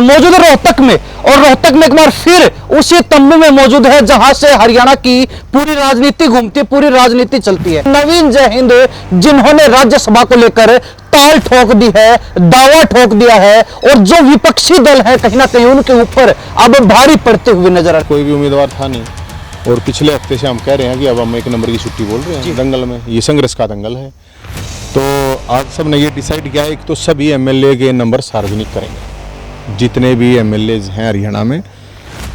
मौजूद है रोहतक में, और रोहतक में एक बार फिर उसी तंबू में मौजूद है जहां से हरियाणा की पूरी राजनीति घूमती है, पूरी राजनीति चलती है। नवीन जय हिंद जिन्होंने राज्यसभा को लेकर ताल ठोक दी है, दावा ठोक दिया है, और जो विपक्षी दल है कहीं ना कहीं उनके ऊपर अब भारी पड़ते हुए नजर आ रहे। कोई भी उम्मीदवार था नहीं, और पिछले हफ्ते से हम कह रहे हैं कि अब हम एक नंबर की छुट्टी बोल रहे हैं दंगल में। ये संघर्ष का दंगल है। तो आज सब ने ये डिसाइड किया है, एक तो सभी एमएलए के नंबर सार्वजनिक करेंगे। जितने भी एमएलए हैं हरियाणा में,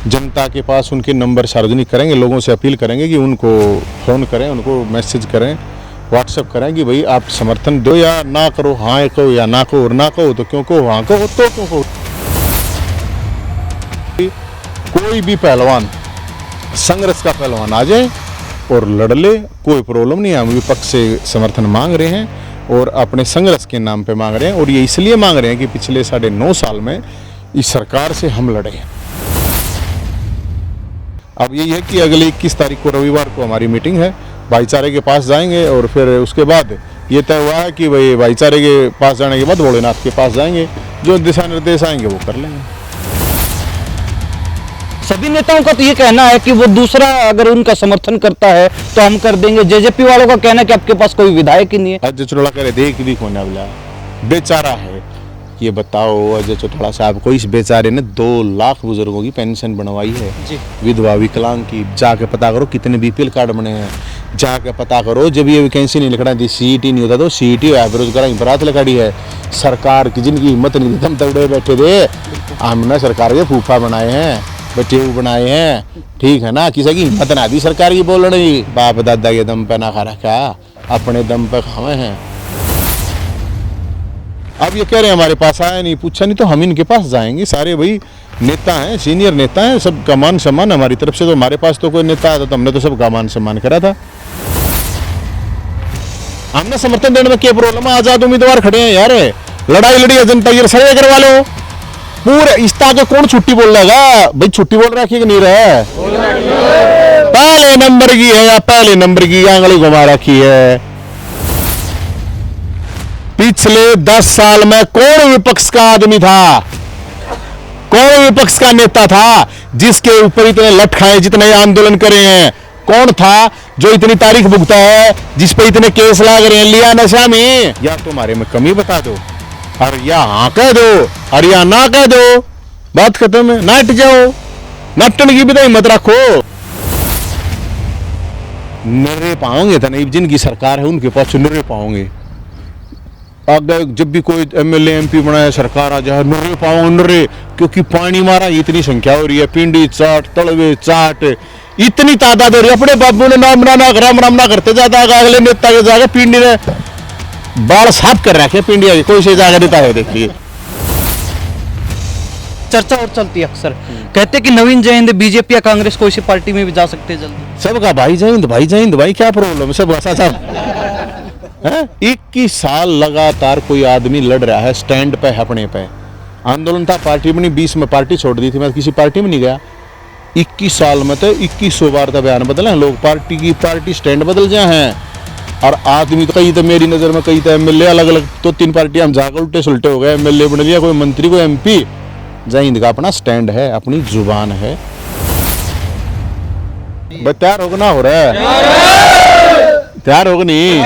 जनता के पास उनके नंबर सार्वजनिक करेंगे। लोगों से अपील करेंगे कि उनको फ़ोन करें, उनको मैसेज करें, व्हाट्सएप करें कि भाई आप समर्थन दो या ना करो, हाँ कहो या ना कहो, और ना कहो तो क्यों कहो, हाँ कहो तो क्यों कहो। कोई भी पहलवान, संघर्ष का पहलवान आ जाए और लड़ ले, कोई प्रॉब्लम नहीं है। हम विपक्ष से समर्थन मांग रहे हैं और अपने संघर्ष के नाम पे मांग रहे हैं, और ये इसलिए मांग रहे हैं कि पिछले 9.5 साल में इस सरकार से हम लड़े हैं। अब यही है कि अगले 21 तारीख को रविवार को हमारी मीटिंग है, भाईचारे के पास जाएंगे, और फिर उसके बाद ये तय हुआ है कि भाई भाईचारे के पास जाने के बाद भोलेनाथ के पास जाएंगे, जो दिशा निर्देश आएंगे वो कर लेंगे। सभी नेताओं का तो ये कहना है कि वो दूसरा अगर उनका समर्थन करता है तो हम कर देंगे। जेजेपी वालों का कहना है कि आपके पास कोई विधायक ही नहीं है। अजय चौटाला कह रहे देख भी खोने वाला बेचारा है। ये बताओ, अजय चौटाला साहब को इस बेचारे ने 2 लाख बुजुर्गों की पेंशन बनवाई है जी। विधवा विकलांग की जाके पता करो कितने बीपीएल कार्ड बने हैं, जाके पता करो। जब ये वैकेंसी नहीं लिखना थी, सीईटी नहीं होता तो सीईटी बेरोजगार बरात लखाड़ी है। सरकार की जिनकी हिम्मत नहीं थी, हम तगड़े बैठे थे, हमने सरकार के फूफा बनाए हैं, बच्चे बनाए हैं, ठीक है ना। किसी की हिम्मत ना दी सरकार की बोलने की, बाप दादा के दम पे ना खा रखा, अपने दम पे खावे हैं। अब ये कह रहे हैं हमारे पास आया नहीं, पूछा नहीं, तो हम इनके पास जाएंगे। सारे भाई नेता हैं, सीनियर नेता हैं, सबका मान सम्मान हमारी तरफ से। तो हमारे पास तो कोई नेता आता तो हमने तो सबका मान सम्मान करा था। हमने समर्थन देने में क्या प्रॉब्लम है? आजाद उम्मीदवार खड़े हैं यार, लड़ाई लड़ी है जनता, ये सर्वे करवा लो पूरे। इस के कौन छुट्टी बोल रहा है भाई? छुट्टी बोल रहा है कि नहीं रहा? पहले नंबर की है या पहले नंबर की आंगली घुमा रखी है। पिछले 10 साल में कौन विपक्ष का आदमी था, कौन विपक्ष का नेता था जिसके ऊपर इतने लठ खाए, जितने आंदोलन करे हैं? कौन था जो इतनी तारीख भुगता है, जिस पे इतने केस लाग रहे हैं? लिया नशा में, या तुम्हारे में कमी बता दो, और या हाँ कह दो, और या ना कह दो, बात खत्म है। नाट जाओ, नाटन की भी तो हिम्मत रखो। नर्रे पाओगे तो नहीं, जिनकी सरकार है उनके पास नर्रे पाओगे। अगर जब भी कोई एमएलए एमपी बनाया, सरकार आ जाए, नर्रे पाओगे नर्रे, क्योंकि पानी मारा इतनी संख्या हो रही है, पिंडी चाट, तलवे चाट, इतनी तादाद हो रही है। अपने बाबू ने नाम राम ना करते जाता, अगले नेता के जाकर पिंडी ने बाल साफ कर रखे पिंडिया की, कोई से जाकर देता है। देखिए चर्चा और चलती है अक्सर, कहते कि नवीन जय हिंद बीजेपी या कांग्रेस कोई सी पार्टी में भी जा सकते हैं जल्दी। सबका भाई जय हिंद, भाई जय हिंद, भाई क्या प्रॉब्लम है? सब ऐसा सब 21 साल लगातार कोई आदमी लड़ रहा है, स्टैंड पे है, अपने पे। आंदोलन था, पार्टी बनी, 20 में पार्टी छोड़ दी थी, मैं किसी पार्टी में नहीं गया। 21 साल में तो 2100 बार का बयान बदले हैं लोग, पार्टी स्टैंड बदल जाए हैं। और आदमी तो कई तो मेरी नजर में कई तो एमएलए अलग अलग 2-3 पार्टियां हम जाकर उल्टे सुलटे हो गए, एमएलए बन लिया, कोई मंत्री, कोई एमपी। जय हिंद का अपना स्टैंड है, अपनी जुबान है। तैयार होगा ना, हो रहा है तैयार होगा नहीं?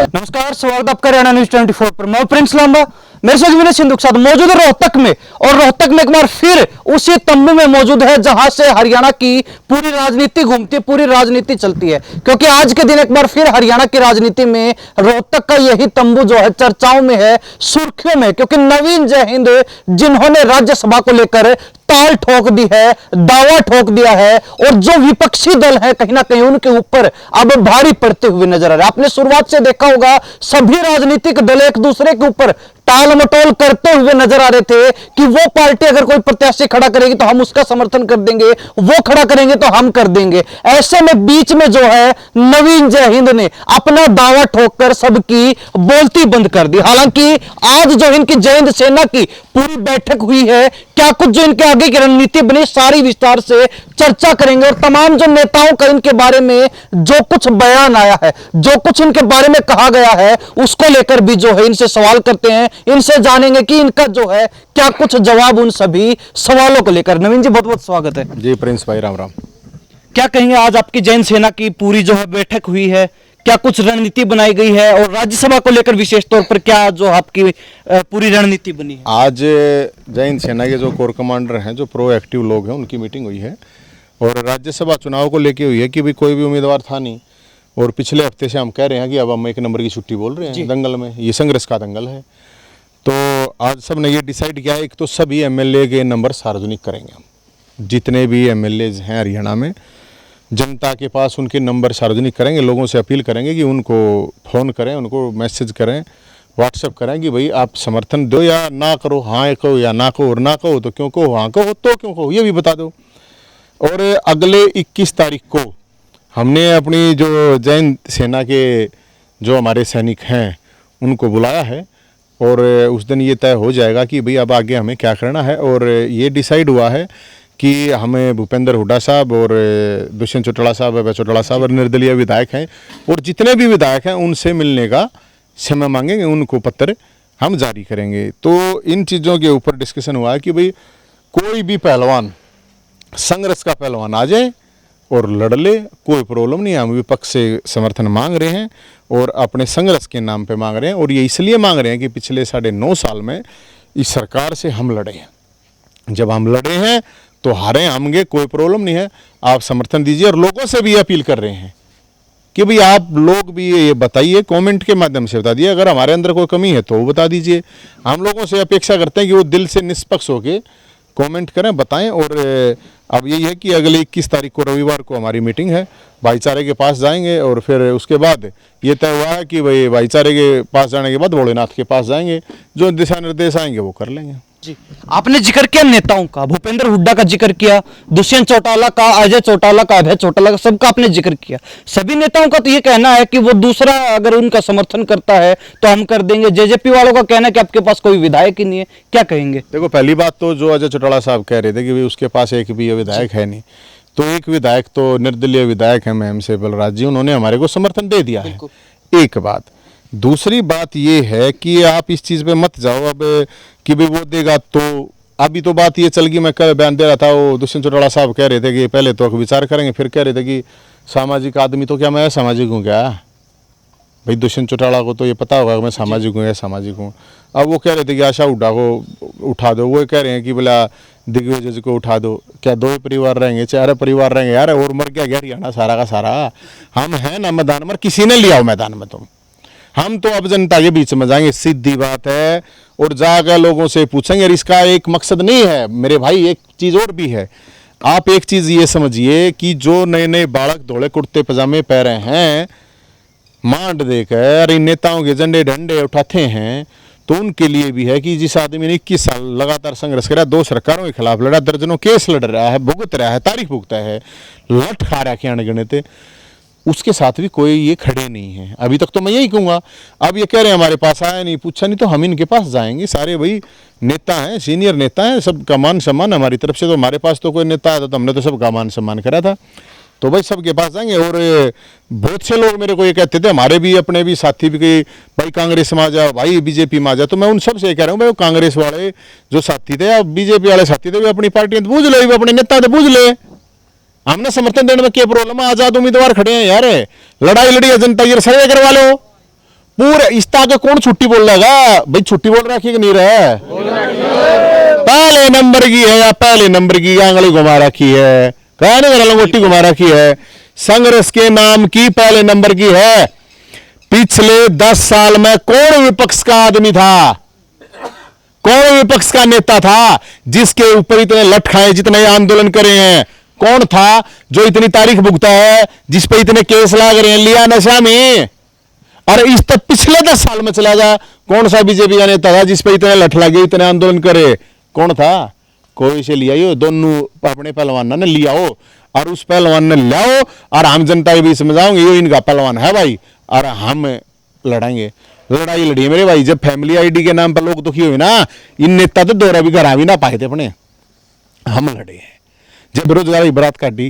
नमस्कार, स्वागत आपका हरियाणा न्यूज़ 24 पर। मैं प्रिंस लांबा, मेरे साथ विनय सिंधु के साथ मौजूद है रोहतक में, और रोहतक में एक बार फिर उसी तंबू में मौजूद है जहां से हरियाणा की पूरी राजनीति घूमती है, पूरी राजनीति चलती है। क्योंकि आज के दिन एक बार फिर हरियाणा की राजनीति में रोहतक का यही तंबू जो है चर्चाओं में है, सुर्खियों में, क्योंकि नवीन जय हिंद जिन्होंने राज्यसभा को लेकर ताल ठोक दी है, दावा ठोक दिया है, और जो विपक्षी दल है कहीं ना कहीं उनके ऊपर अब भारी पड़ते हुए नजर आ रहे हैं। आपने शुरुआत से देखा होगा, सभी राजनीतिक दल एक दूसरे के ऊपर टाल मटोल करते हुए नजर आ रहे थे कि वो पार्टी अगर कोई प्रत्याशी खड़ा करेगी तो हम उसका समर्थन कर देंगे, वो खड़ा करेंगे तो हम कर देंगे। ऐसे में बीच में जो है नवीन जय हिंद ने अपना दावा ठोककर सबकी बोलती बंद कर दी। हालांकि आज जो इनकी जय हिंद सेना की पूरी बैठक हुई है, क्या कुछ जो इनके आगे की रणनीति बनी, सारी विस्तार से चर्चा करेंगे। और तमाम जो नेताओं का इनके बारे में जो कुछ बयान आया है, जो कुछ इनके बारे में कहा गया है, उसको लेकर भी जो है इनसे सवाल करते हैं इनसे जानेंगे कि इनका जो है क्या कुछ जवाब उन सभी सवालों को लेकर। नवीन जी बहुत बहुत स्वागत है जी प्रिंस भाई, राम राम। क्या कहेंगे, आज आपकी जैन सेना की पूरी जो है बैठक हुई है, क्या कुछ रणनीति बनाई गई है और राज्यसभा को लेकर विशेष तौर पर क्या जो आपकी पूरी रणनीति बनी है? आज जैन सेना के जो कोर कमांडर हैं, जो प्रोएक्टिव लोग हैं, उनकी मीटिंग हुई है और राज्यसभा चुनाव को लेके हुई है कि भाई कोई भी उम्मीदवार था नहीं और पिछले हफ्ते से हम कह रहे हैं कि अब हम 1 नंबर की छुट्टी बोल रहे हैं दंगल में, ये संघर्ष का दंगल है। तो आज सब ने ये डिसाइड किया है, एक तो सभी एमएलए के नंबर सार्वजनिक करेंगे हम, जितने भी एमएलए हैं हरियाणा में, जनता के पास उनके नंबर सार्वजनिक करेंगे, लोगों से अपील करेंगे कि उनको फ़ोन करें, उनको मैसेज करें, व्हाट्सएप करें कि भाई आप समर्थन दो या ना करो, हाँ कहो या ना कहो, और ना कहो तो क्यों कहो, हाँ कहो तो क्यों कहो, ये भी बता दो। और अगले 21 तारीख को हमने अपनी जो जैन सेना के जो हमारे सैनिक हैं उनको बुलाया है और उस दिन ये तय हो जाएगा कि भाई अब आगे हमें क्या करना है। और ये डिसाइड हुआ है कि हमें भूपेंद्र हुड्डा साहब और दुष्यंत चौटाला साहब, अभय चौटाला साहब और निर्दलीय विधायक हैं और जितने भी विधायक हैं उनसे मिलने का समय मांगेंगे, उनको पत्र हम जारी करेंगे। तो इन चीज़ों के ऊपर डिस्कशन हुआ है कि भाई कोई भी पहलवान, संघर्ष का पहलवान आ जाए और लड़ ले, कोई प्रॉब्लम नहीं है। हम विपक्ष से समर्थन मांग रहे हैं और अपने संघर्ष के नाम पे मांग रहे हैं और ये इसलिए मांग रहे हैं कि पिछले 9.5 साल में इस सरकार से हम लड़े हैं। जब हम लड़े हैं तो हारे हमगे, कोई प्रॉब्लम नहीं है, आप समर्थन दीजिए। और लोगों से भी अपील कर रहे हैं कि भाई आप लोग भी ये बताइए, कमेंट के माध्यम से बता दिए, अगर हमारे अंदर कोई कमी है तो वो बता दीजिए। हम लोगों से अपेक्षा करते हैं कि वो दिल से निष्पक्ष होकर कमेंट करें, बताएं। और अब यही है कि अगले 21 तारीख को रविवार को हमारी मीटिंग है, भाईचारे के पास जाएंगे और फिर उसके बाद ये तय हुआ है कि भाई भाईचारे के पास जाने के बाद भोलेनाथ के पास जाएंगे, जो दिशा निर्देश आएंगे वो कर लेंगे। जी, आपने जिक्र किया नेताओं का, भूपेंद्र हुड्डा का जिक्र किया, दुष्यंत चौटाला का, अजय चौटाला का, अभय चौटाला का, सबका आपने जिक्र किया। सभी नेताओं का तो ये कहना है कि वो दूसरा अगर उनका समर्थन करता है तो हम कर देंगे। जेजेपी वालों का कहना है कि आपके पास कोई विधायक ही नहीं है, क्या कहेंगे? देखो, पहली बात तो जो अजय चौटाला साहब कह रहे थे कि भाई उसके पास एक भी विधायक है नहीं, तो एक विधायक तो निर्दलीय विधायक है महम से बलराज जी, उन्होंने हमारे को समर्थन दे दिया है, एक बात। दूसरी बात ये है कि आप इस चीज़ पे मत जाओ अब कि भाई वो देगा तो, अभी तो बात ये चल गई, मैं कल बयान दे रहा था, वो दुष्यंत चौटाला साहब कह रहे थे कि पहले तो विचार करेंगे, फिर कह रहे थे कि सामाजिक आदमी, तो क्या मैं सामाजिक हूँ क्या? भाई दुष्यंत चौटाला को तो ये पता होगा मैं सामाजिक हूँ या सामाजिक हूँ। अब वो कह रहे थे कि आशा हुड्डा को उठा दो, वो कह रहे हैं कि बोला दिग्विजय को उठा दो। क्या 2 परिवार रहेंगे, 4 परिवार रहेंगे यार, और मर गया हरियाणा सारा का सारा। हम हैं ना मैदान में, किसी ने लिया हो मैदान में, तुम हम तो अब जनता के बीच में जाएंगे, सीधी बात है, और जाकर लोगों से पूछेंगे। और इसका एक मकसद नहीं है मेरे भाई, एक चीज़ और भी है। आप एक चीज़ ये समझिए कि जो नए नए बालक धोले कुर्ते पजामे पहन रहे हैं, मांड देकर इन नेताओं के झंडे डंडे उठाते हैं, तो उनके लिए भी है कि जिस आदमी ने 21 साल लगातार संघर्ष करा, 2 सरकारों के खिलाफ लड़ा, दर्जनों केस लड़ रहा है, भुगत रहा है, तारीख भुगता है, लठ खा रहा है अनगिनत, उसके साथ भी कोई ये खड़े नहीं है अभी तक। तो मैं यही कहूँगा, अब ये कह रहे हैं हमारे पास आया नहीं, पूछा नहीं, तो हम इनके पास जाएंगे। सारे भाई नेता हैं, सीनियर नेता हैं, सबका मान सम्मान हमारी तरफ से। तो हमारे पास तो कोई नेता आता तो हमने तो सबका मान सम्मान करा था, तो भाई सबके पास जाएंगे। और बहुत से लोग मेरे को ये कहते थे, हमारे भी अपने भी साथी भी, कि भाई कांग्रेस में आ जाओ, भाई बीजेपी में आ जाओ। तो मैं उन सब से कह रहा हूँ, भाई कांग्रेस वाले जो साथी थे या बीजेपी वाले साथी थे, वे अपनी पार्टी बूझ ले, अपने नेता थे बूझ ले, हमने समर्थन देने में क्या प्रॉब्लम है? आजाद उम्मीदवार खड़े हैं यार, लड़ाई लड़ी है जनता, ये सर्वे करवा लो पूरे। इस तरह कौन छुट्टी बोल रहा भाई? छुट्टी बोल रखी कि नहीं रहा? पहले नंबर की है या पहले नंबर की आंगली घुमा रखी है, कहने वाला लंगोटी घुमा रखी है। संघर्ष के नाम की पहले नंबर की है। पिछले 10 साल में कौन विपक्ष का आदमी था, कौन विपक्ष का नेता था जिसके ऊपर इतने लठ खाए, जितने आंदोलन करे हैं? कौन था जो इतनी तारीख भुगता है, जिस पे इतने केस लाग रहे हैं, लिया नशा में? और इस तक पिछले 10 साल में चला जा, कौन सा बीजेपी का नेता था जिस पे इतने लठ लगे, इतने आंदोलन करे? कौन था? कोई से लिया हो, दोनों अपने पहलवान ने लिया हो, और उस पहलवान ने लाओ, और हम जनता के बीच में जाओगे, ये इनका पहलवान है भाई, और हम लड़ाएंगे। लड़ाई लड़ी मेरे भाई, जब फैमिली आईडी के नाम पर लोग दुखी हुए ना, इन नेता तो दौरा भी करा भी ना पाए थे अपने, हम लड़े हैं। जब बेरोजगारी बरात काटी,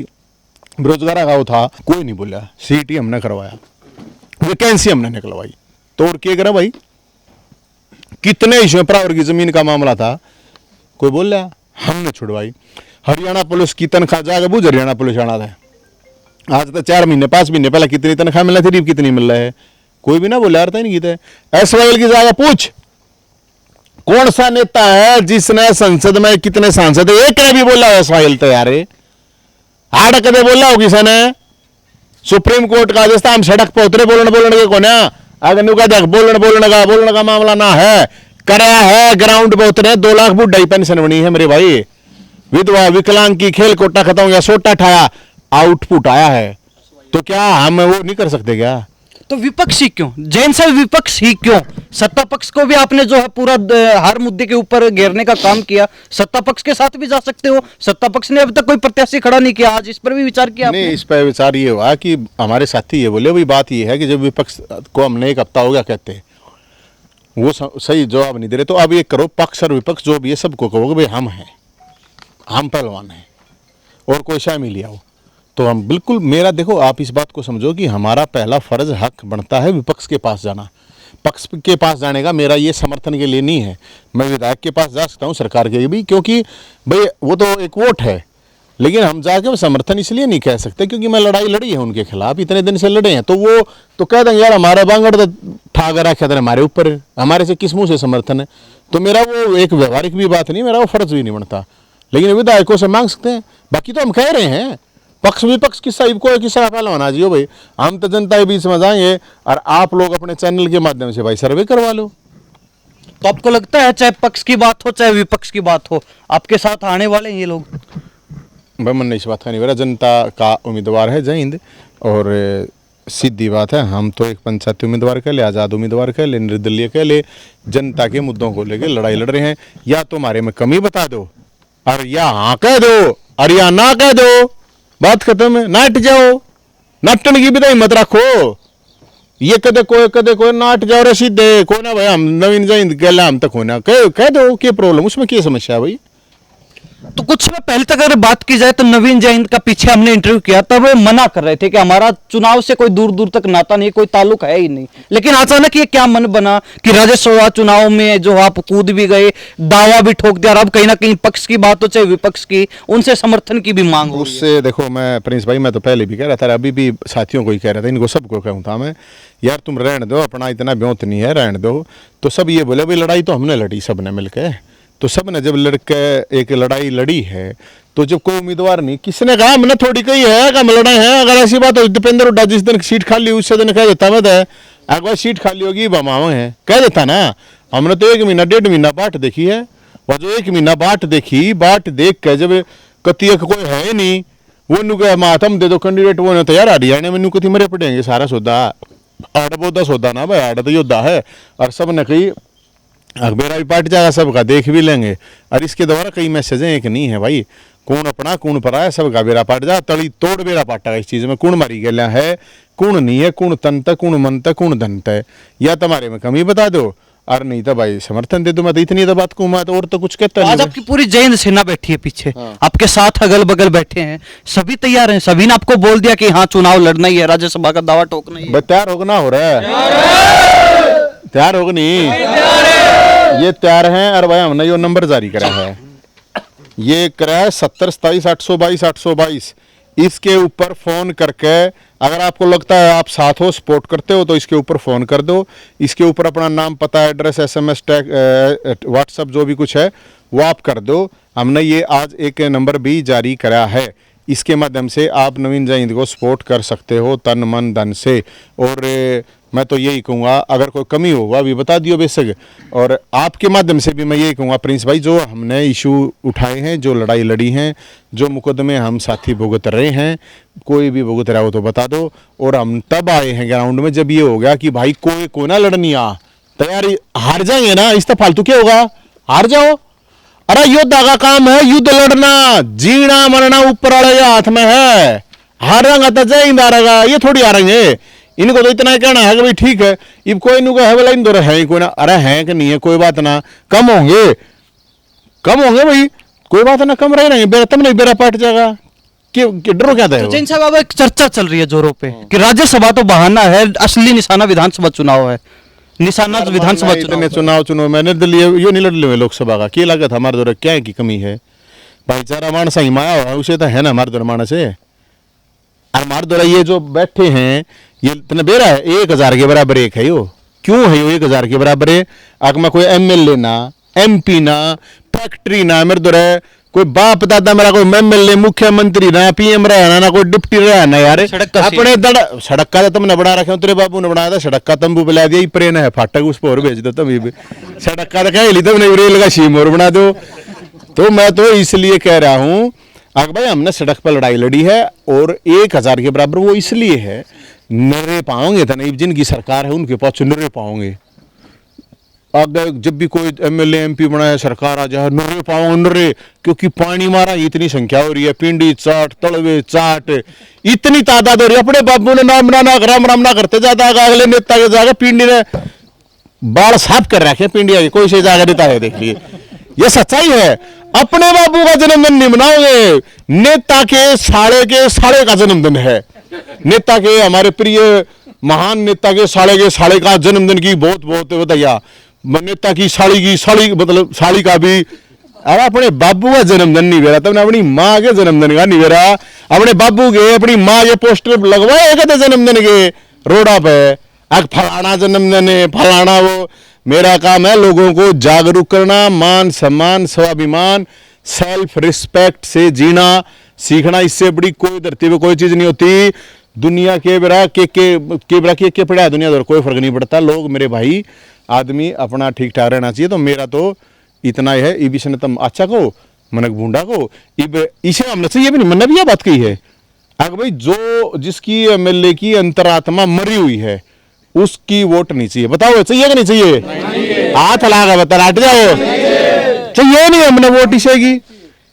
बेरोजगार का वो था, कोई नहीं बोला, सीटी हमने करवाया, वैकेंसी हमने निकलवाई, तो और क्या करा भाई? कितने इशू प्रावर की जमीन का मामला था, कोई बोल रहा हमने छुड़वाई। हरियाणा पुलिस की तनख्वाह जाकर बुझ, हरियाणा पुलिस आना था आज तो 4 महीने 5 महीने पहले कितनी तनख्वाह मिल रही थी, कितनी मिल रहा है, कोई भी ना बोला यार नहीं गीता है। एसवाईएल की जगह पूछ कौन सा नेता है जिसने संसद में कितने सांसद है, एक ने भी बोला एसवाईएल तो यार हाड़ कदे बोला हो किसी ने। सुप्रीम कोर्ट का आदेश था हम सड़क पर उतरे बोलने के कोने अगर नु देख बोलने का मामला ना है कराया है, ग्राउंड पे उतरे 2 लाख बुढ़ाई पेंशन बनी है मेरे भाई, विधवा विकलांग की खेल कोटा खत्म हो गया, सोटा ठाया, आउटपुट आया है, तो क्या हम वो नहीं कर सकते क्या? तो विपक्ष ही क्यों, जैन साहब विपक्ष ही क्यों? सत्ता पक्ष को भी आपने जो है पूरा हर मुद्दे के ऊपर घेरने का काम किया, सत्ता पक्ष के साथ भी जा सकते हो। सत्ता पक्ष ने अभी तक कोई प्रत्याशी खड़ा नहीं किया, आज इस पर भी विचार किया आपने? नहीं, इस पर विचार ये हुआ कि हमारे साथी ये बोले, भाई बात ये है कि जब विपक्ष को हमने 1 हफ्ता हो गया कहते वो सही जवाब नहीं दे रहे, तो अब ये करो पक्ष और विपक्ष जो भी है सबको कहोगे भाई हम हैं, हम पहलवान हैं और कोई शामिल लिया हो तो हम बिल्कुल, मेरा देखो आप इस बात को समझो कि हमारा पहला फर्ज हक बनता है विपक्ष के पास जाना। पक्ष के पास जाने का मेरा ये समर्थन के लिए नहीं है, मैं विधायक के पास जा सकता हूँ सरकार के भी, क्योंकि भाई वो तो एक वोट है, लेकिन हम जाके समर्थन इसलिए नहीं कह सकते क्योंकि मैं लड़ाई लड़ी है उनके खिलाफ, इतने दिन से लड़े हैं, तो वो तो कह देंगे यार हमारा बांगड़ तो ठाक रखा था हमारे ऊपर, हमारे से किस मुँह से समर्थन है, तो मेरा वो एक व्यवहारिक भी बात नहीं, मेरा वो फर्ज भी नहीं बनता, लेकिन विधायकों से मांग सकते हैं। बाकी तो हम कह रहे हैं पक्ष विपक्ष किस्सा को किस्सा पहलवाना जी हो भाई, हम तो जनता के बीच में जाएंगे और आप लोग अपने चैनल के माध्यम से भाई सर्वे करवा लो। तो आपको लगता है चाहे पक्ष की बात हो चाहे विपक्ष की बात हो आपके साथ आने वाले हैं ये लोग? भाई मन इस बात का नहीं, मेरा जनता का उम्मीदवार है जय हिंद, और सीधी बात है हम तो एक पंचायती उम्मीदवार कह ले, आज़ाद उम्मीदवार कह ले, निर्दलीय कह ले, जनता के मुद्दों को लेकर लड़ाई लड़ रहे हैं, या तो हमारे में कमी बता दो और या हाँ कह दो और या ना कह दो, बात खत्म है, नाट जाओ, नाटन की भी तो हिम्मत रखो, ये कदे कोई नाट जाओ रे सीधे कोई ना भाई हम नवीन जयंत कह हम तक होना कह दो, क्या प्रॉब्लम उसमें क्या समस्या है भाई? तो कुछ समय पहले तक अगर बात की जाए तो नवीन जयंत का पीछे हमने इंटरव्यू किया तब वो मना कर रहे थे कि हमारा चुनाव से कोई दूर दूर तक नाता नहीं, कोई ताल्लुक है ही नहीं, लेकिन अचानक ये क्या मन बना कि राज्यसभा चुनाव में जो आप कूद भी गए, दावा भी ठोक दिया, और अब कहीं ना कहीं पक्ष की बात हो चाहे विपक्ष की, उनसे समर्थन की भी मांग हो? उससे देखो मैं प्रिंस भाई मैं तो पहले भी कह रहा था, अभी भी साथियों को ही कह रहा था, इनको सबको कहूँ था मैं, यार तुम रहने दो, अपना इतना ब्योत नहीं है, रहने दो। तो सब ये बोले भाई लड़ाई तो हमने लड़ी सबने मिलकर, तो सब ने जब लड़के एक लड़ाई लड़ी है तो जब कोई उम्मीदवार नहीं, किसने कहा हमने थोड़ी कही है कि हम लड़े हैं, अगर ऐसी बात हो दीपेंद्र हुड्डा जिस दिन सीट खाली उससे दिन कह देता मैं एक बार सीट खाली होगी बमावे हैं कह देता ना, हमने तो 1 महीना 1.5 महीना बाट देखी है, वह जो 1 महीना बाट देखी, बाट देख के जब कतिया कोई है नहीं वो नु कह मातम दे दो कैंडिडेट, वो तो यार हरियाणा में नु कति मरे पड़ेंगे सारा सौदा आड़ बोदा सौदा ना भाई, आड़ तो योद्धा है, और सब ने कही मेरा भी पार्ट जाएगा सबका देख भी लेंगे, और इसके द्वारा कई मैसेज हैं, एक नहीं है भाई कौन अपना कौन परा है, सबका बेरा पाट जा, तड़ी तोड़ बेरा पाटा इस चीज में, कौन मारी गया है कौन नहीं है, कौन तंत कौन मनता कौन दंत है, या तुम्हारे में कमी बता दो और नहीं तो भाई समर्थन दे दो, मैं तो इतनी तो बात कहूँ, मैं तो और तो कुछ कहता नहीं। आज आपकी पूरी जैन सेना बैठी है पीछे, आपके साथ अगल बगल बैठे हैं, सभी तैयार हैं, सभी ने आपको बोल दिया कि हाँ चुनाव लड़ना ही है, राज्यसभा का दावा ठोकना ही है? तैयार होना हो रहा है, तैयार होगा नहीं, ये तैयार हैं, और भाई हमने ये नंबर जारी करा है, ये करा है 70 27 822 822, इसके ऊपर फोन करके अगर आपको लगता है आप साथ हो सपोर्ट करते हो तो इसके ऊपर फोन कर दो, इसके ऊपर अपना नाम पता एड्रेस SMS टैग व्हाट्सअप जो भी कुछ है वो आप कर दो। हमने ये आज एक नंबर भी जारी करा है, इसके माध्यम से आप नवीन जयंत को सपोर्ट कर सकते हो तन मन धन से, और मैं तो यही कहूँगा अगर कोई कमी हो वह भी बता दियो बेशक, और आपके माध्यम से भी मैं यही कहूँगा प्रिंस भाई जो हमने इशू उठाए हैं, जो लड़ाई लड़ी हैं, जो मुकदमे हम साथी भुगत रहे हैं, कोई भी भुगत रहा हो तो बता दो, और हम तब आए हैं ग्राउंड में जब ये हो गया कि भाई कोई ना लड़नी आ तैयारी, हार जाएंगे ना इस तो फालतू क्या होगा, हार जाओ, अरे योद्धा का काम है युद्ध लड़ना, जीना मरना ऊपर वाले के हाथ में है, हारेंगे तो जय हिंद हारेगा, ये थोड़ी हारेंगे, इनको तो इतना ही कहना है कि भाई ठीक है, अब कोई नु है बोला इन दो है कोई ना, अरे है कि नहीं है कोई बात ना, कम होंगे भाई कोई बात ना, कम रहे नहीं तब नहीं बेरा पाट जाएगा, कि डरो क्या था? तो जैन साहब अब एक चर्चा चल रही है जोरों पे कि राज्यसभा तो बहाना है, असली निशाना विधानसभा चुनाव है, निशाना तो विधानसभा इतने चुनाव मैं निर्दलीय यो नहीं लड़ ले लोकसभा का क्या लागत हमारे द्वारा क्या है की कमी है भाईचारा मानस ही माया हुआ उसे तो है ना हमारे द्वारा मानस है और हमारे द्वारा ये जो बैठे हैं ये इतना बेरा है 1000 के बराबर एक है यो क्यों है यो 1000 के बराबर है अगर मैं कोई MLA ना MP ना फैक्ट्री ना मेरे द्वारा कोई बाप दादा मेरा कोई MLA मुख्यमंत्री ना PM रहा ना कोई डिप्टी रहा ना यार अपने सड़क का तुमने बना रखे तेरे बाबू ने बनाया था सड़क का तंबू पिला दिया प्रेन है फाटक उस पर भेज दो तुम सड़क का कह ली तुमने रेल का शीम और बना दो तो मैं तो इसलिए कह रहा हूं अगर भाई हमने सड़क पर लड़ाई लड़ी है और 1000 के बराबर वो इसलिए है नरे पाओगे तो नहीं जिनकी सरकार है उनके पास नरे पाओगे अगर जब भी कोई MLA MP बना है सरकार आ जाए नरे पाओगे नरे क्योंकि पानी मारा इतनी संख्या हो रही है पिंडी चाट तलवे चाट इतनी तादाद हो रही है अपने बाबू ने नाम राम राम ना करते जाता अगले नेता के जाकर पिंडी ने बाल साफ कर रखे पिंडिया की कोई से जाकर नेता है देख लिए ये सच्चाई है अपने बाबू का जन्मदिन नहीं मनाओगे नेता के साले का जन्मदिन है नेता के हमारे प्रिय महान नेता के साले का जन्मदिन की बहुत बहुत बताइया नेता की साली मतलब साली का भी अरे अपने बाबू का जन्मदिन नहीं बेरा तुमने अपनी माँ के जन्मदिन का नहीं बेरा अपने बाबू के अपनी माँ के पोस्टर लगवाए कहते जन्मदिन के रोडा पे फलाना जन्मदिन है फलाना वो मेरा काम है लोगों को जागरूक करना मान सम्मान स्वाभिमान सेल्फ रिस्पेक्ट से जीना सीखना इससे बड़ी कोई धरती पे कोई चीज नहीं होती दुनिया के बेरा के पड़ा दुनिया दौर कोई फर्क नहीं पड़ता लोग मेरे भाई आदमी अपना ठीक ठाक रहना चाहिए तो मेरा तो इतना ही है इबी से तुम अच्छा को मनक भूडा को इसे हमने से ये भी नहीं मनना भी यह बात कही है अगर भाई जो जिसकी MLA की अंतरात्मा मरी हुई है उसकी वोट नहीं चाहिए बताओ चाहिए कि नहीं चाहिए हाथ लगा बता हट जाओ चाहिए नहीं हमने वोट इसे की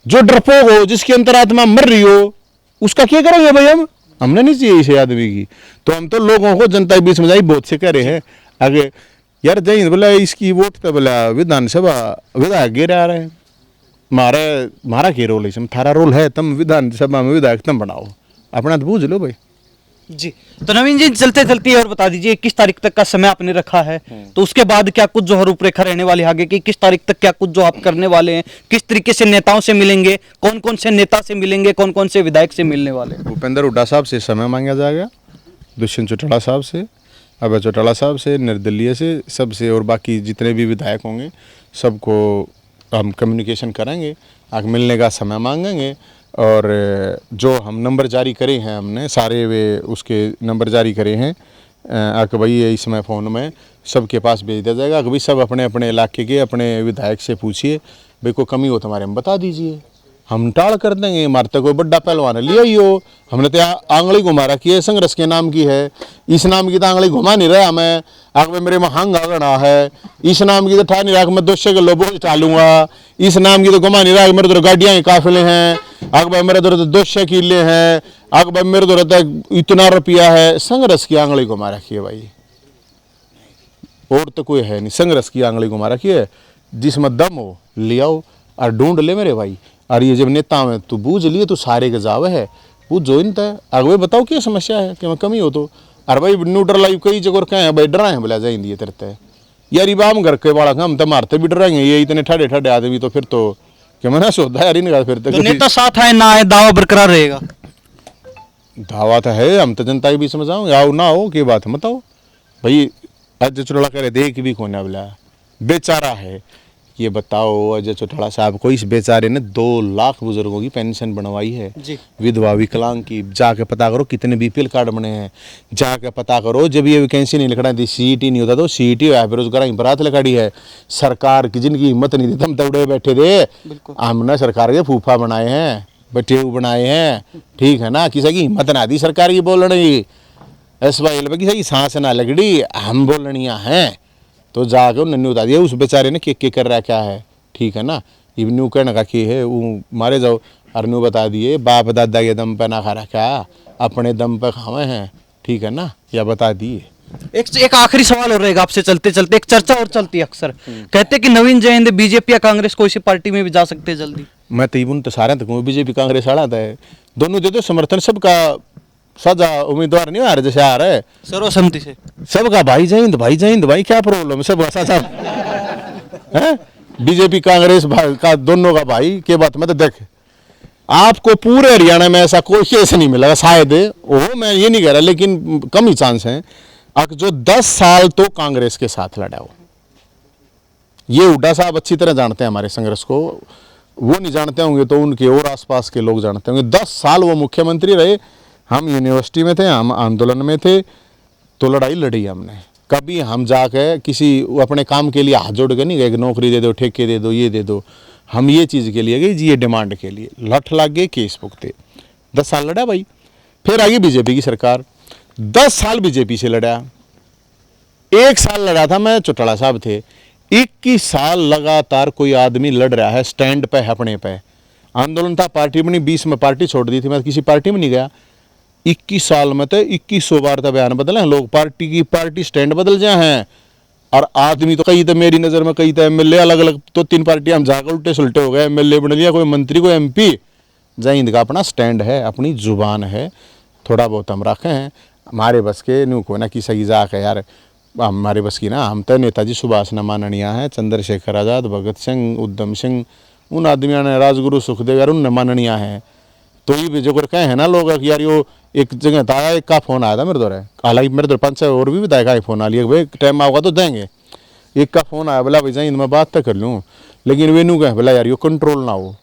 जो डरपोक हो जिसकी अंतरात्मा मर रही हो उसका क्या करेंगे भाई हमने नहीं चाहिए इसे आदमी की तो हम तो लोगों को जनता के बीच में जाई बहुत से कह रहे हैं आगे यार जय बोला इसकी वोट तो बोला विधानसभा विधायक गिरा रहे हैं मारा क्या रोल है थारा रोल है तुम विधानसभा में विधायक तुम बनाओ अपना तो बूझ लो भाई जी तो नवीन जी चलते चलते और बता दीजिए 21 तारीख तक का समय आपने रखा है तो उसके बाद क्या कुछ जो रूपरेखा रहने वाली है आगे की 21 तारीख तक क्या कुछ जो आप करने वाले हैं किस तरीके से नेताओं से मिलेंगे कौन कौन से नेता से मिलेंगे कौन कौन से विधायक से मिलने वाले भूपेंद्र हुड्डा साहब से समय मांगा जाएगा दुष्यंत चौटाला साहब से अभय चौटाला साहब से निर्दलीय से सबसे और बाकी जितने भी विधायक होंगे सबको हम कम्युनिकेशन करेंगे आगे मिलने का समय मांगेंगे और जो हम नंबर जारी करे हैं हमने सारे वे उसके नंबर जारी करे हैं कि भाई इसमें फ़ोन में सबके पास भेज दिया जाएगा कि भाई सब अपने अपने इलाके के अपने विधायक से पूछिए भाई कोई कमी हो तुम्हारे में बता दीजिए हम टाल कर देंगे मारते कोई बड़ा पहलवान लिया ही हो हमने तो आंगली घुमा रखी है संघर्ष के नाम की है इस नाम की तो आंगली घुमा नहीं रहा मैं आग मेरे में हंग आगना है इस नाम की तो ठा नहीं रहा मैं 200 किलो बोझ टालूंगा इस नाम की तो घुमा नहीं रहा मेरे तो गाड़ियाँ के काफिले हैं आग भाई मेरे तो 200 किले हैं आग भाई मेरे तो रहता है इतना रुपया है संघर्ष की आंगली घुमा रखी है भाई और तो कोई है नहीं संघर्ष की आंगली घुमा रखी है जिसमें दम हो ले आओ और ढूंढ ले मेरे भाई और ये जब नेता में तू बूझ लिए तो सारे के जावे है पूछ जो इन तय आगे बताओ क्या समस्या है कि मैं कमी हो तो अरे भाई न्यूट्रल लाइव कई जगह कहें भाई डराए बोला जाएंगे ये तेरे यार ये बाम घर के बाड़ा हम तो मारते भी डराएंगे ये इतने ठंडे ठंडे आदमी तो फिर तो क्या मैंने सोचा यार इनका फिर तो नेता साथ है ना है दावा बरकरार रहेगा दावा तो है हम तो जनता के बीच में जाओ आओ ना हो की बात बताओ भाई अजय चौटाला कह रहे देख भी कौन बोला बेचारा है ये बताओ अजय चौटाला साहब को इस बेचारे ने 2 लाख बुजुर्गों की पेंशन बनवाई है विधवा विकलांग की जाके पता करो कितने BPL कार्ड बने हैं जाके पता करो जब ये वैकेंसी नहीं लिखना थी CET नहीं होता तो CET बेरोजगार बरात लगाड़ी है सरकार की जिनकी हिम्मत नहीं थी हम तबड़े बैठे थे हमने सरकार के फूफा बनाए हैं बटेऊ बनाए हैं ठीक है ना किसी की हिम्मत ना दी सरकार की बोलने की SYL किसी की सांस ना लगड़ी हम बोलनिया हैं तो जाकर उन्होंने बता दिया उस बेचारे ने के कर रहा क्या है ठीक है ना ये न्यू कहने का की है वो मारे जाओ और न्यू बता दिए बाप दादा के दम पे ना खा रखा अपने दम पे खावे हैं ठीक है ना या बता दिए एक आखिरी सवाल और रहेगा आपसे चलते चलते एक चर्चा और चलती है अक्सर कहते कि नवीन जयंत बीजेपी या कांग्रेस कोई सी पार्टी में भी जा सकते हैं जल्दी मैं तो इवन तो सारे तक BJP कांग्रेस आड़ा था दोनों दे दो समर्थन सबका सजा उम्मीदवार नहीं आ रहे जैसे आ रहे सर्वसम्मति से। सबका भाई जय हिंद भाई, जय हिंद भाई, क्या प्रॉब्लम है? सब सजा है बीजेपी कांग्रेस का दोनों का भाई के बात में तो देख, आपको पूरे हरियाणा में ऐसा कोई केस नहीं मिलेगा, शायद वो मैं ये नहीं कह रहा, लेकिन कम ही चांस है जो 10 साल तो कांग्रेस के साथ लड़ा हो। ये हुड्डा साहब अच्छी तरह जानते हैं हमारे संघर्ष को, वो नहीं जानते होंगे तो उनके और आसपास के लोग जानते होंगे। 10 साल वो मुख्यमंत्री रहे, हम यूनिवर्सिटी में थे, हम आंदोलन में थे, तो लड़ाई लड़ी हमने। कभी हम जाके किसी अपने काम के लिए हाथ जोड़ के नहीं गए, नौकरी दे दो, ठेके दे दो, ये दे दो। हम ये चीज़ के लिए गए जी, ये डिमांड के लिए लठ लग गए, केस भुगते। 10 साल लड़ा भाई। फिर आई बीजेपी की सरकार, 10 साल बीजेपी से लड़ा। 1 साल लड़ा था मैं, चौटाला साहब थे। 21 साल लगातार कोई आदमी लड़ रहा है, स्टैंड पे है, अपने पे। आंदोलन था, पार्टी बनी, 20 में पार्टी छोड़ दी थी, मैं किसी पार्टी में नहीं गया। 21 साल में तो 2100 बार तो बयान बदले हैं लोग, पार्टी स्टैंड बदल जाए हैं। और आदमी तो कई तो मेरी नज़र में कई तो एमएलए अलग अलग, तो 3 पार्टियां हम जाकर उल्टे सुलटे हो गए, एमएलए बन लिया, कोई मंत्री, कोई एमपी। जय हिंद का अपना स्टैंड है, अपनी जुबान है, थोड़ा बहुत हम रखे हैं। हमारे बस के न्यू को ना कि सही जाक है यार, हमारे बस की ना, हम तो नेताजी सुभाष न माननीय हैं, चंद्रशेखर आज़ाद, भगत सिंह, उधम सिंह, उन आदमियों ने, राजगुरु सुखदेव यार, उन माननीय हैं। तो ये जो कहे हैं ना लोग यार, यो एक जगह था, एक का फोन आया था मेरे द्वारा, हालांकि मेरे द्वारा 5-6 और भी विधायक आए फोन आ लिया, भाई टाइम आऊगा तो देंगे। एक का फोन आया, बोला भाई जय हिंद मैं बात तो कर लूँ, लेकिन वे नू कहे बोला यार यो कंट्रोल ना हो।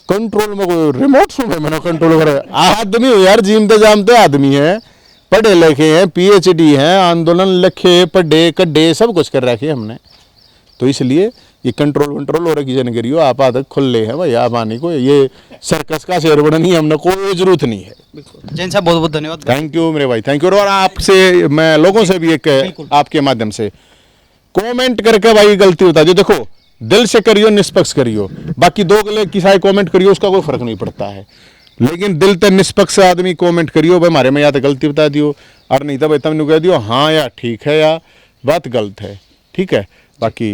कंट्रोल में कोई रिमोट सुन मैंने कंट्रोल करे, आदमी हो यार, जीमते जामते आदमी है, पढ़े लिखे हैं, पीएचडी हैं, आंदोलन लिखे पढ़े कड्डे सब कुछ कर रखे हमने। तो इसलिए ये कंट्रोल हो रखी जन करियो, आप आदत खुले हैं भाई, आप आने को ये सर्कस का शेर बननी हमने कोई जरूरत नहीं है। जैन साहब बहुत बहुत धन्यवाद। थैंक यू मेरे भाई, थैंक यू। और आपसे मैं लोगों से भी एक आपके माध्यम से कमेंट करके भाई गलती बता दो, देखो दिल से करियो, निष्पक्ष करियो, बाकी 2 गले किसी कमेंट करियो उसका कोई फर्क नहीं पड़ता है, लेकिन दिल तक निष्पक्ष आदमी कमेंट करियो भाई, हमारे में या तो गलती बता दियो, और नहीं तो भाई तुमने कह दियो हाँ या ठीक है या बात गलत है, ठीक है। बाकी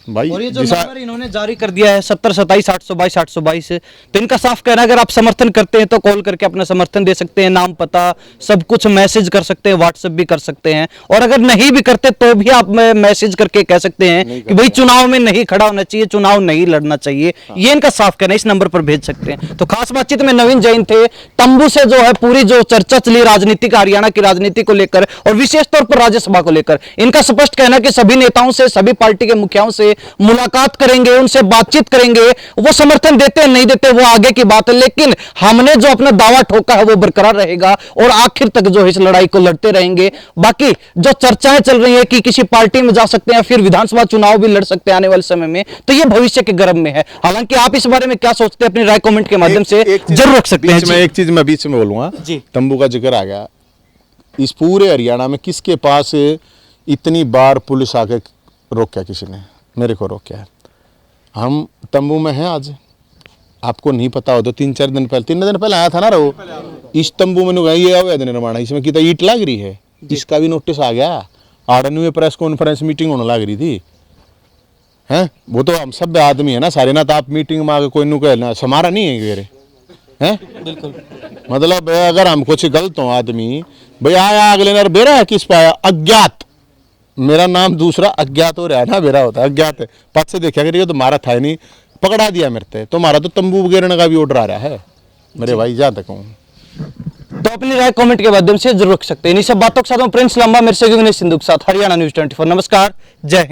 भाई और ये जो नंबर इन्होंने जारी कर दिया है 70 27 822 822, तो इनका साफ कहना है अगर आप समर्थन करते हैं तो कॉल करके अपना समर्थन दे सकते हैं, नाम पता सब कुछ मैसेज कर सकते हैं, व्हाट्सएप भी कर सकते हैं, और अगर नहीं भी करते तो भी आप मैसेज करके कह सकते हैं कि भाई चुनाव में नहीं खड़ा होना चाहिए, चुनाव नहीं लड़ना चाहिए। ये इनका साफ कहना है, इस नंबर पर भेज सकते हैं। तो खास बातचीत में नवीन जैन थे, तंबू से जो है पूरी जो चर्चा चली राजनीति का, हरियाणा की राजनीति को लेकर और विशेष तौर पर राज्यसभा को लेकर, इनका स्पष्ट कहना कि सभी नेताओं से, सभी पार्टी के मुखियाओं से मुलाकात करेंगे, उनसे बातचीत करेंगे, वो समर्थन देते हैं नहीं देते वो आगे की बात है, लेकिन हमने जो अपना दावा ठोका है वो बरकरार रहेगा और आखिर तक जो इस लड़ाई को लड़ते रहेंगे। बाकी जो चर्चाएं चल रही है कि किसी पार्टी में जा सकते हैं, फिर विधानसभा चुनाव भी लड़ सकते हैं आने वाले समय में, तो ये भविष्य के गर्भ में है। हालांकि आप इस बारे में क्या सोचते हैं अपनी राय कमेंट के माध्यम से जरूर रख सकते हैं। एक चीज मैं बीच में बोलूंगा, तंबू का जिक्र आ गया, इस पूरे हरियाणा में किसके पास इतनी बार पुलिस आके रोका, किसी ने मेरे को रोका है। हम तंबू में हैं आज, आपको नहीं पता हो तो 3-4 दिन पहले, 3 दिन पहले आया था ना रो, इस तंबू में ये अवैध निर्माण है, इसमें कितना ईंट लग रही है, इसका भी नोटिस आ गया। आरएनयू में प्रेस कॉन्फ्रेंस मीटिंग होने लग रही थी, हैं वो तो हम सब आदमी है ना सारे ना, तो आप मीटिंग में आगे कोई नु कहना समारा नहीं है मेरे, हैं बिल्कुल। मतलब अगर हम कुछ गलत हो आदमी भाई आया अगले ने बेरा है, किस पाया अज्ञात, मेरा नाम दूसरा अज्ञात हो रहा है ना, मेरा होता है अज्ञात, पद से देखा करिए तो मारा था नहीं, पकड़ा दिया मेरे से, तो मारा तो तंबू गिरने का भी ऑर्डर आ रहा है मेरे भाई, जहाँ तक हूँ। तो अपनी राय कमेंट के माध्यम से जरूर रख सकते हैं। इन सब बातों के साथ प्रिंस लंबा, मेरे से सिंधु के साथ, हरियाणा न्यूज़ 24। नमस्कार, जय हिंद।